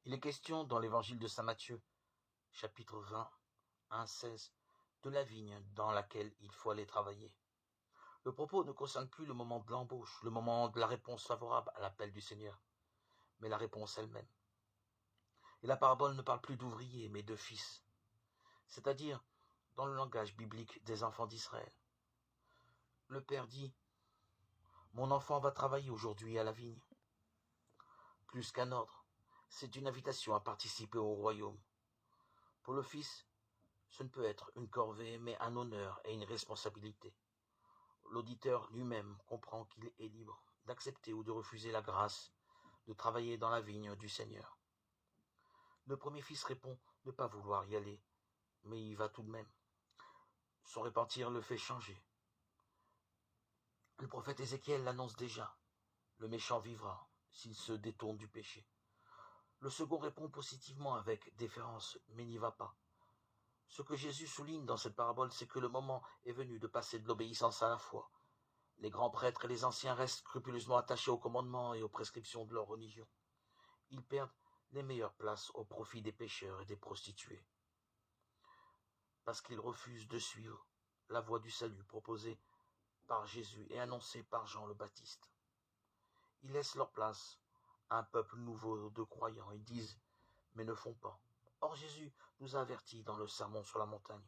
Il est question dans l'évangile de saint Matthieu, chapitre 20, 1-16, de la vigne dans laquelle il faut aller travailler. Le propos ne concerne plus le moment de l'embauche, le moment de la réponse favorable à l'appel du Seigneur, mais la réponse elle-même. Et la parabole ne parle plus d'ouvriers, mais de fils, c'est-à-dire, dans le langage biblique, des enfants d'Israël. Le père dit « Mon enfant va travailler aujourd'hui à la vigne ». Plus qu'un ordre, c'est une invitation à participer au royaume. Pour le fils, ce ne peut être une corvée, mais un honneur et une responsabilité. L'auditeur lui-même comprend qu'il est libre d'accepter ou de refuser la grâce de travailler dans la vigne du Seigneur. Le premier fils répond ne pas vouloir y aller, mais il va tout de même. Son repentir le fait changer. Le prophète Ézéchiel l'annonce déjà. Le méchant vivra s'il se détourne du péché. Le second répond positivement avec déférence, mais n'y va pas. Ce que Jésus souligne dans cette parabole, c'est que le moment est venu de passer de l'obéissance à la foi. Les grands prêtres et les anciens restent scrupuleusement attachés aux commandements et aux prescriptions de leur religion. Ils perdent les meilleures places au profit des pécheurs et des prostituées. Parce qu'ils refusent de suivre la voie du salut proposée par Jésus et annoncée par Jean le Baptiste. Ils laissent leur place à un peuple nouveau de croyants. Ils disent, mais ne font pas. Or Jésus nous a avertis dans le sermon sur la montagne.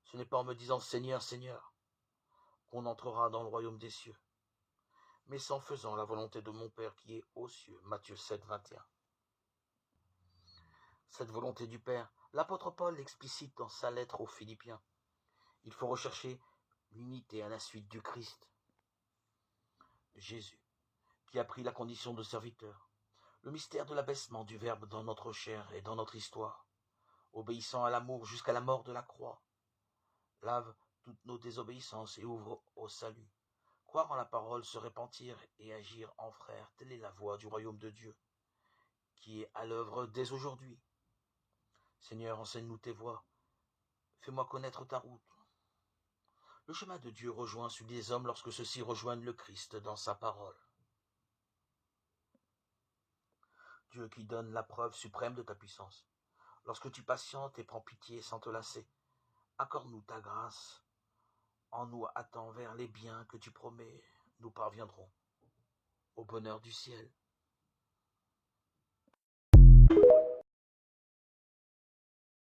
Ce n'est pas en me disant « Seigneur, Seigneur » qu'on entrera dans le royaume des cieux, mais c'est en faisant la volonté de mon Père qui est aux cieux. Matthieu 7, 21. Cette volonté du Père, l'apôtre Paul l'explicite dans sa lettre aux Philippiens. Il faut rechercher l'unité à la suite du Christ. Jésus, qui a pris la condition de serviteur, le mystère de l'abaissement du Verbe dans notre chair et dans notre histoire, obéissant à l'amour jusqu'à la mort de la croix, lave toutes nos désobéissances et ouvre au salut. Croire en la parole, se repentir et agir en frère, telle est la voie du royaume de Dieu, qui est à l'œuvre dès aujourd'hui. Seigneur, enseigne-nous tes voies, fais-moi connaître ta route. Le chemin de Dieu rejoint celui des hommes lorsque ceux-ci rejoignent le Christ dans sa parole. Dieu qui donne la preuve suprême de ta puissance, lorsque tu patientes et prends pitié sans te lasser, accorde-nous ta grâce. En nous hâtant vers les biens que tu promets, nous parviendrons au bonheur du ciel.